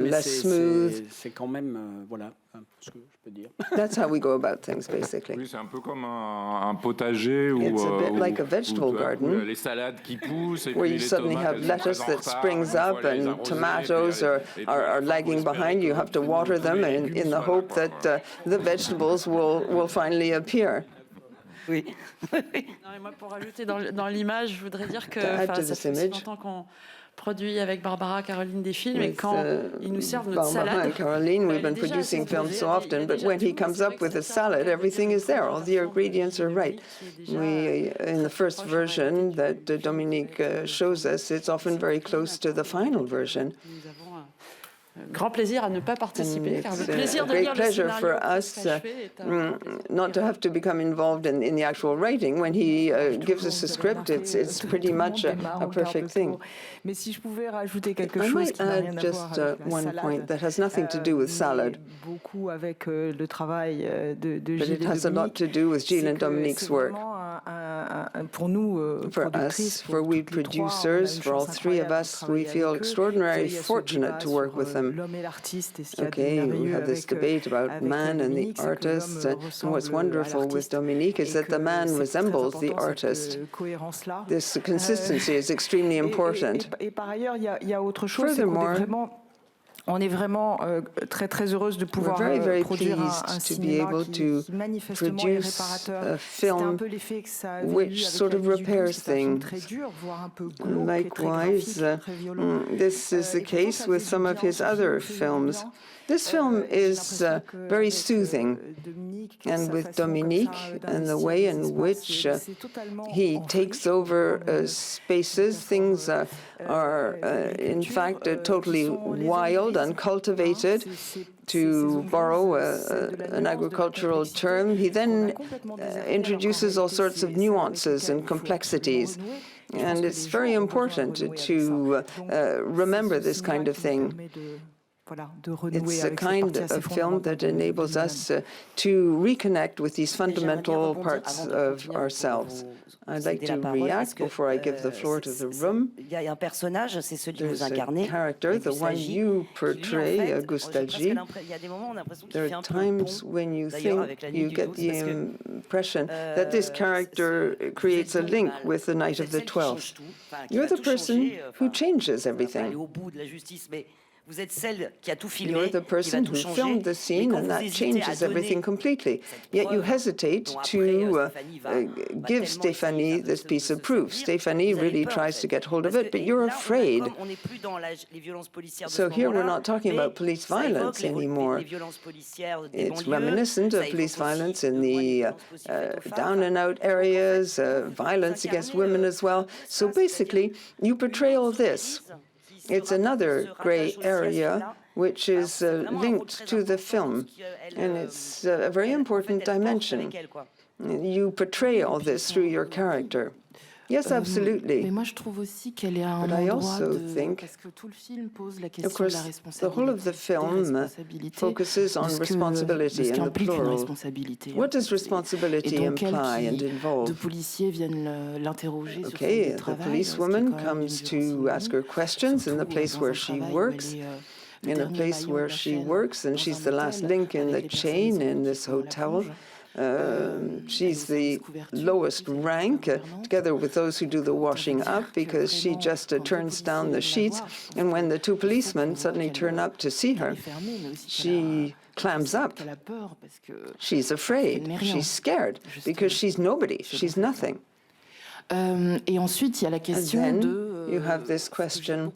Speaker 2: less smooth.
Speaker 8: C'est quand même, voilà, ce que je peux dire.
Speaker 2: That's how we go about things, basically.
Speaker 3: Oui, c'est un peu comme un potager où,
Speaker 2: it's a bit like a vegetable garden,
Speaker 3: les salades qui poussent, et
Speaker 2: where
Speaker 3: puis
Speaker 2: you
Speaker 3: les
Speaker 2: suddenly
Speaker 3: tomates,
Speaker 2: have lettuce that springs up and tomatoes are lagging behind. You have to water them in the hope that the vegetables will finally appear.
Speaker 1: Oui.
Speaker 14: Non, et moi, pour ajouter dans l'image, je voudrais dire que ça fait aussi longtemps qu'on produit avec Barbara, Caroline des films, et quand ils nous servent notre salade,
Speaker 2: Caroline, we've been producing films so often, but when he comes up with a salad, everything is there. All the ingredients are right. We, in the first version that Dominique shows us, it's often very close to the final version.
Speaker 14: Grand plaisir à ne pas participer, car le plaisir de
Speaker 2: lire
Speaker 14: le scénario
Speaker 2: for us not to have to become involved in the actual writing. When he gives us a script, it's pretty much a perfect thing.
Speaker 15: Mais si je pouvais rajouter quelque
Speaker 2: I
Speaker 15: chose
Speaker 2: might
Speaker 15: qui n'a rien
Speaker 2: add
Speaker 15: à voir
Speaker 2: just
Speaker 15: avec la
Speaker 2: one
Speaker 15: salade,
Speaker 2: point that has nothing to do with salad,
Speaker 15: beaucoup avec le travail de
Speaker 2: but
Speaker 15: Gilles
Speaker 2: it
Speaker 15: et
Speaker 2: has a lot
Speaker 15: Dominique,
Speaker 2: to do with Gilles and
Speaker 15: c'est que
Speaker 2: Dominique's
Speaker 15: c'est
Speaker 2: work.
Speaker 15: vraiment pour nous,
Speaker 2: For
Speaker 15: productrices,
Speaker 2: us, for we producers, for all three of us, we feel extraordinarily fortunate to work with them.
Speaker 15: l'homme et l'artiste, et ce qu'il y a de
Speaker 2: Okay, we
Speaker 15: merveilleux
Speaker 2: have this
Speaker 15: avec,
Speaker 2: debate about
Speaker 15: avec
Speaker 2: man and the
Speaker 15: Dominique, c'est que
Speaker 2: artist,
Speaker 15: l'homme
Speaker 2: and what's
Speaker 15: ressemble à
Speaker 2: wonderful with
Speaker 15: l'artiste,
Speaker 2: Dominique is
Speaker 15: et
Speaker 2: that the
Speaker 15: que
Speaker 2: man
Speaker 15: c'est très
Speaker 2: resembles the
Speaker 15: important,
Speaker 2: artist.
Speaker 15: cette cohérence-là.
Speaker 2: This consistency is extremely important.
Speaker 15: Et par ailleurs, il y a autre chose, c'est on est vraiment très très heureuse de pouvoir produire un cinéma qui manifestement est réparateur. C'est un peu l'effet que ça a eu avec
Speaker 2: sort of repairs things.
Speaker 15: très dur, voire un peu glauque,
Speaker 2: Likewise,
Speaker 15: très violent.
Speaker 2: this is the case with some of his other films. This film is very soothing, and with Dominique and the way in which he takes over spaces, things are in fact totally wild, uncultivated. To borrow an agricultural term, he then introduces all sorts of nuances and complexities. And it's very important to remember this kind of thing. It's a kind of film that enables us to reconnect with these fundamental parts of ourselves. I'd like to react before I give the floor to the room.
Speaker 1: Il y a un personnage, c'est celui que vous
Speaker 2: There's a
Speaker 1: incarnez.
Speaker 2: character, the one you portray, Gustalji.
Speaker 1: Il y a des moments où on a l'impression qu'il
Speaker 2: There
Speaker 1: fait
Speaker 2: are
Speaker 1: un peu le
Speaker 2: times
Speaker 1: pont,
Speaker 2: when you
Speaker 1: d'ailleurs,
Speaker 2: think
Speaker 1: avec la nuit
Speaker 2: you
Speaker 1: du
Speaker 2: get
Speaker 1: 12,
Speaker 2: the
Speaker 1: parce que,
Speaker 2: impression that this character creates a link with the night of the 12th. You're the person who changes everything.
Speaker 1: aller au bout de la justice, mais vous êtes celle qui a tout filmé,
Speaker 2: You're the
Speaker 1: qui va
Speaker 2: person
Speaker 1: tout
Speaker 2: who
Speaker 1: changer.
Speaker 2: filmed the scene, and that changes everything completely. Yet you hesitate to give Stéphanie this piece of proof. Stéphanie really tries to get hold of it, but you're afraid. So here we're not talking about police violence anymore. It's reminiscent of police violence in the down-and-out areas, violence against women as well. So basically, you portray all this. It's another gray area which is linked to the film, and it's a very important dimension. You portray all this through your character. Yes, absolutely.
Speaker 10: Mais moi, je trouve aussi qu'elle est à un
Speaker 2: But I
Speaker 10: endroit
Speaker 2: also
Speaker 10: de...
Speaker 2: think,
Speaker 10: Parce que tout le film pose la
Speaker 2: of
Speaker 10: question de
Speaker 2: course,
Speaker 10: la
Speaker 2: the whole of the film focuses on responsibility and the plural. What does responsibility imply and
Speaker 10: de
Speaker 2: involve?
Speaker 10: policiers viennent l'interroger sur son
Speaker 2: Okay, the
Speaker 10: travail,
Speaker 2: policewoman comes to ask her questions in the place where she works. In a place where she works, and she's the last link in the chain in this hotel. She's the lowest rank, together with those who do the washing up, because she just turns down the sheets. And when the two policemen suddenly turn up to see her, she clams up. She's afraid. She's scared because she's nobody. She's nothing.
Speaker 10: Et ensuite, il y a la question de...
Speaker 2: You have this question,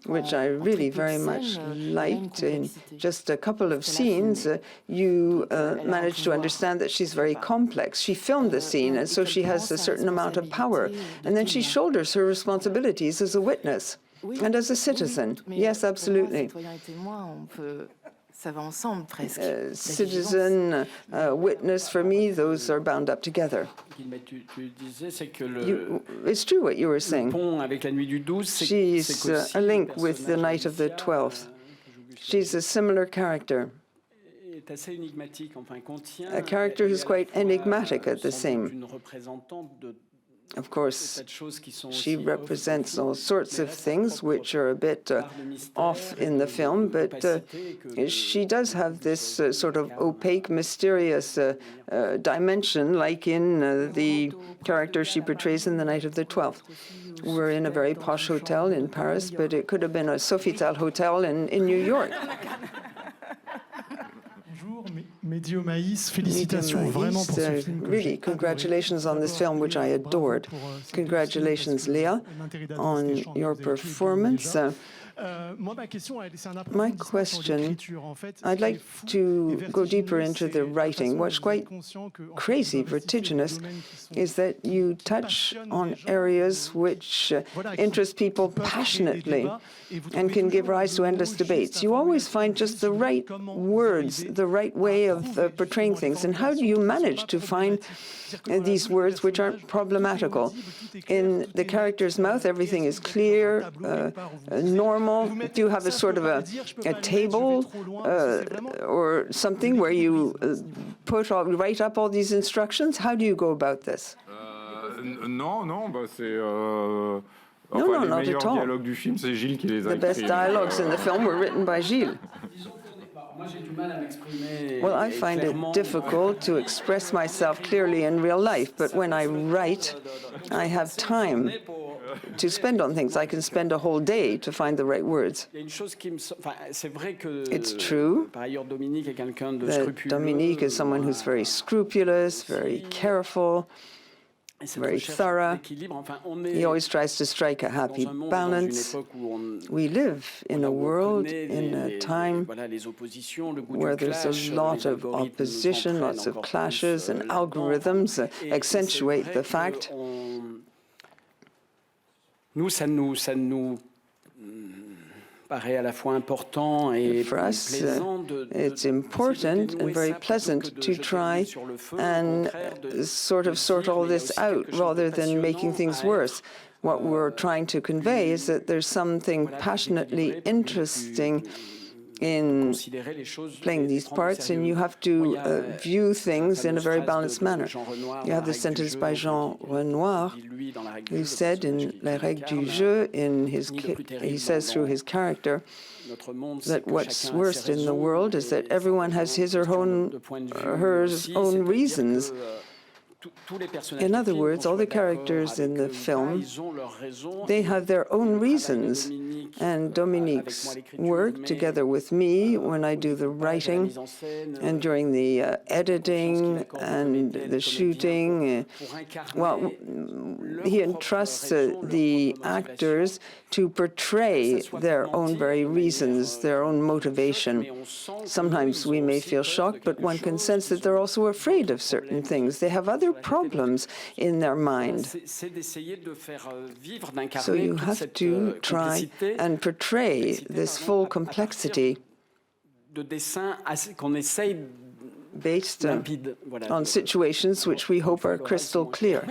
Speaker 2: which I really very much liked. In just a couple of scenes, you managed to understand that she's very complex. She filmed the scene, and so she has a certain amount of power. And then she shoulders her responsibilities as a witness and as a citizen. Yes, absolutely.
Speaker 10: Ça va ensemble, presque.
Speaker 2: Citizen, witness, for me, those are bound up together. It's true what you were saying. She's a link with the night of the 12th. She's a similar character. A character who's quite enigmatic at the same. Of course, she represents all sorts of things which are a bit off in the film, but she does have this sort of opaque, mysterious dimension, like in the character she portrays in The Night of the 12th. We're in a very posh hotel in Paris, but it could have been a Sofitel hotel in New York.
Speaker 16: Médio Maïs, félicitations vraiment pour ce film.
Speaker 2: Really, congratulations on this film, which I adored. Congratulations, Léa, on your performance. My question, I'd like to go deeper into the writing. What's quite crazy, vertiginous, is that you touch on areas which interest people passionately and can give rise to endless debates. You always find just the right words, the right way of portraying things. And how do you manage to find these words which aren't problematical? In the character's mouth, everything is clear, normal. Do you have a sort of a table or something where you write up all these instructions? How do you go about this?
Speaker 3: Non, bah c'est...
Speaker 2: No, not at all.
Speaker 3: Du film, c'est Gilles qui les a
Speaker 2: The best dialogues in the film were written by Gilles. Well, I find it difficult to express myself clearly in real life, but when I write, I have time to spend on things. I can spend a whole day to find the right words. It's true that Dominique is someone who's very scrupulous, very careful, very thorough. He always tries to strike a happy balance. We live in a world, in a time where there's a lot of opposition, lots of clashes, and algorithms accentuate the fact.
Speaker 8: Ça nous paraît à la fois important et plaisant de
Speaker 2: it's important and very pleasant to try and sort all this out rather than making things worse. What we're trying to convey is that there's something passionately interesting in playing these parts, and you have to view things in a very balanced manner. You have this sentence by Jean Renoir, who said in Les Règles du Jeu, he says through his character, that what's worst in the world is that everyone has his or her own reasons. In other words, all the characters in the film, they have their own reasons. And Dominique's work, together with me, when I do the writing and during the editing and the shooting, well, he entrusts the actors to portray their own very reasons, their own motivation. Sometimes we may feel shocked, but one can sense that they're also afraid of certain things. They have other problems in their mind. So you have to try and portray this full complexity based on situations which we hope are crystal clear.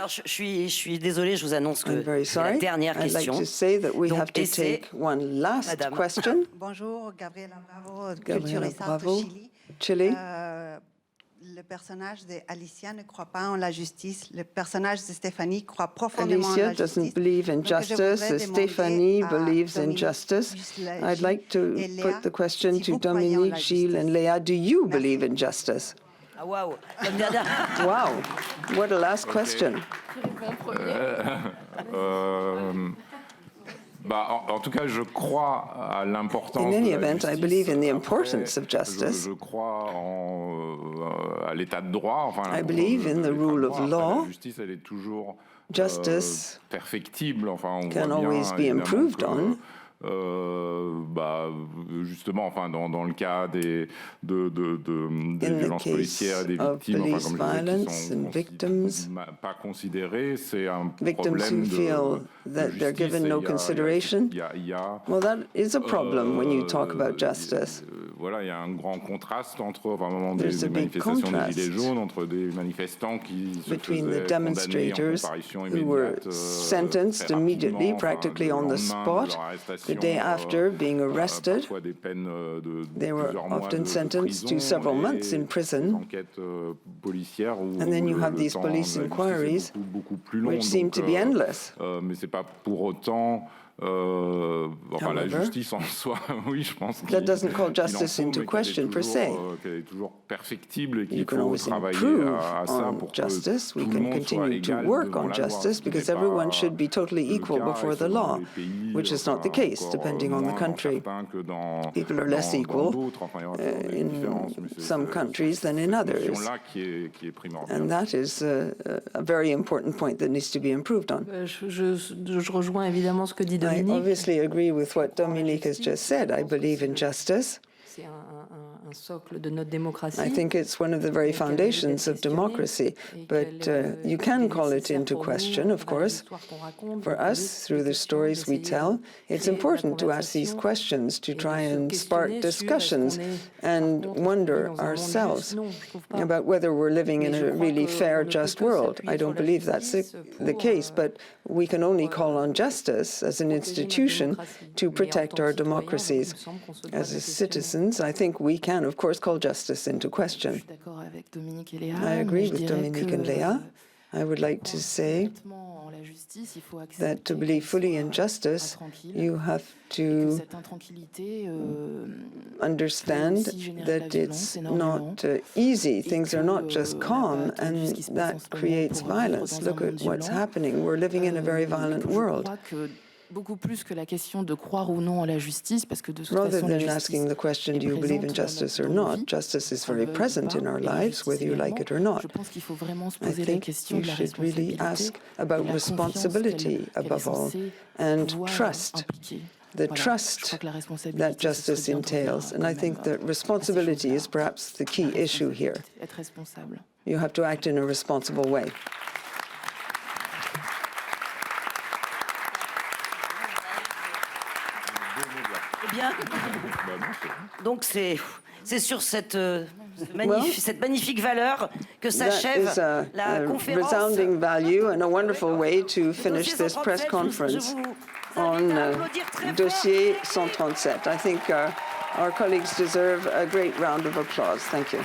Speaker 1: Alors, je suis désolée, je vous annonce que c'est la dernière question.
Speaker 2: I'd like to say that we have to take one last question.
Speaker 17: Bonjour, Gabriela Bravo,
Speaker 2: Gabriela
Speaker 17: Culture
Speaker 2: Bravo,
Speaker 17: Chili.
Speaker 2: Chile.
Speaker 17: Le personnage d'Alicia ne croit pas en la justice. Le personnage de Stéphanie croit profondément en
Speaker 2: Alicia
Speaker 17: la justice.
Speaker 2: doesn't believe in justice. Stephanie believes in justice. I'd like to put the question to Dominique, Gilles, and Léa. Do you believe in justice?
Speaker 1: Ah, waouh, comme dernière.
Speaker 2: Wow, what a last question.
Speaker 3: En tout cas, je crois à l'importance.
Speaker 2: In any
Speaker 3: de la
Speaker 2: event, I
Speaker 3: justice.
Speaker 2: believe in the
Speaker 3: Après,
Speaker 2: importance of justice.
Speaker 3: Je crois à l'état de droit. Enfin,
Speaker 2: I believe in the rule of law.
Speaker 3: La justice, elle est toujours
Speaker 2: Justice
Speaker 3: perfectible. Enfin, on
Speaker 2: can
Speaker 3: voit bien,
Speaker 2: always be
Speaker 3: évidemment,
Speaker 2: improved
Speaker 3: que,
Speaker 2: on.
Speaker 3: Justement, enfin, dans le cas des violences policières et des victimes,
Speaker 2: police
Speaker 3: enfin, comme je
Speaker 2: violence
Speaker 3: disais,
Speaker 2: and victims,
Speaker 3: pas considérées, c'est un
Speaker 2: victims
Speaker 3: problème
Speaker 2: who feel that they're given no consideration. Well, that is a problem when you talk about justice.
Speaker 3: Voilà, il y a un grand contraste entre, enfin, au moment des
Speaker 2: There's a big
Speaker 3: manifestations des
Speaker 2: contrast
Speaker 3: Gilets jaunes, entre des manifestants qui se
Speaker 2: between
Speaker 3: faisaient
Speaker 2: the
Speaker 3: condamner en
Speaker 2: demonstrators
Speaker 3: comparution
Speaker 2: who were
Speaker 3: immédiate,
Speaker 2: sentenced
Speaker 3: très
Speaker 2: immediately,
Speaker 3: rapidement,
Speaker 2: practically
Speaker 3: le
Speaker 2: on the
Speaker 3: lendemain de
Speaker 2: spot,
Speaker 3: leur arrestation,
Speaker 2: the day after being arrested.
Speaker 3: parfois des peines de
Speaker 2: They were
Speaker 3: plusieurs mois
Speaker 2: often
Speaker 3: de
Speaker 2: sentenced to
Speaker 3: prison
Speaker 2: several months
Speaker 3: et
Speaker 2: in prison.
Speaker 3: enquêtes policières où
Speaker 2: And then you have
Speaker 3: le
Speaker 2: these
Speaker 3: temps
Speaker 2: police
Speaker 3: de la justice
Speaker 2: inquiries,
Speaker 3: est beaucoup plus long,
Speaker 2: which seem
Speaker 3: donc,
Speaker 2: to be endless.
Speaker 3: mais c'est pas pour autant enfin, la
Speaker 2: However,
Speaker 3: justice en soi, oui, je pense
Speaker 2: that doesn't call justice into question per se.
Speaker 3: qu'elle est toujours perfectible et qu'il
Speaker 2: You can
Speaker 3: faut
Speaker 2: always
Speaker 3: travailler
Speaker 2: improve
Speaker 3: à ça
Speaker 2: on
Speaker 3: pour
Speaker 2: justice.
Speaker 3: que
Speaker 2: We
Speaker 3: tout le
Speaker 2: can
Speaker 3: monde soit
Speaker 2: continue to
Speaker 3: égal
Speaker 2: work
Speaker 3: devant
Speaker 2: on
Speaker 3: la loi,
Speaker 2: justice
Speaker 3: ce qui
Speaker 2: because
Speaker 3: n'est
Speaker 2: everyone
Speaker 3: pas
Speaker 2: should be totally
Speaker 3: le
Speaker 2: equal
Speaker 3: cas,
Speaker 2: before
Speaker 3: et
Speaker 2: the
Speaker 3: selon
Speaker 2: law,
Speaker 3: les pays,
Speaker 2: which is not the case,
Speaker 3: encore
Speaker 2: depending on the
Speaker 3: moins
Speaker 2: country.
Speaker 3: certain que dans
Speaker 2: People are less
Speaker 3: dans
Speaker 2: equal
Speaker 3: d'autres, enfin, il y aura toujours des différences, mais
Speaker 2: in
Speaker 3: c'est
Speaker 2: some countries than in others.
Speaker 3: cette notion-là qui est primordiale.
Speaker 2: And that is a very important point that needs to be improved on.
Speaker 6: Je rejoins évidemment ce que dit
Speaker 2: I
Speaker 6: Dominique.
Speaker 2: obviously agree with what Dominique has just said. I believe in justice.
Speaker 6: C'est un socle de notre démocratie.
Speaker 2: I think it's one of the very foundations of democracy, but you can call it into question, of course. For us, through the stories we tell, it's important to ask these questions, to try and spark discussions and wonder ourselves about whether we're living in a really fair, just world. I don't believe that's the case, but we can only call on justice as an institution to protect our democracies. As citizens, I think we can, of course, call justice into question. I agree with Dominique and Léa. I would like to say that to believe fully in justice, you have to understand that it's not easy. Things are not just calm, and that creates violence. Look at what's happening. We're living in a very violent world.
Speaker 10: Beaucoup plus que la question de croire ou non en la justice, parce que de toute
Speaker 2: Rather
Speaker 10: façon,
Speaker 2: than asking the question, do you believe in justice or not, justice is very present in our lives, whether you like it or not.
Speaker 10: Je pense qu'il faut vraiment se
Speaker 2: I
Speaker 10: poser la
Speaker 2: think
Speaker 10: question
Speaker 2: you
Speaker 10: de la
Speaker 2: should really ask about responsibility above all, and trust. The trust that justice entails. And I think that responsibility is perhaps the key issue here. You have to act in a responsible way.
Speaker 1: Eh bien, donc c'est sur cette magnifique valeur que s'achève la conférence.
Speaker 2: That is a resounding value and a wonderful way to finish this press conference on dossier 137. I think our colleagues deserve a great round of applause. Thank you.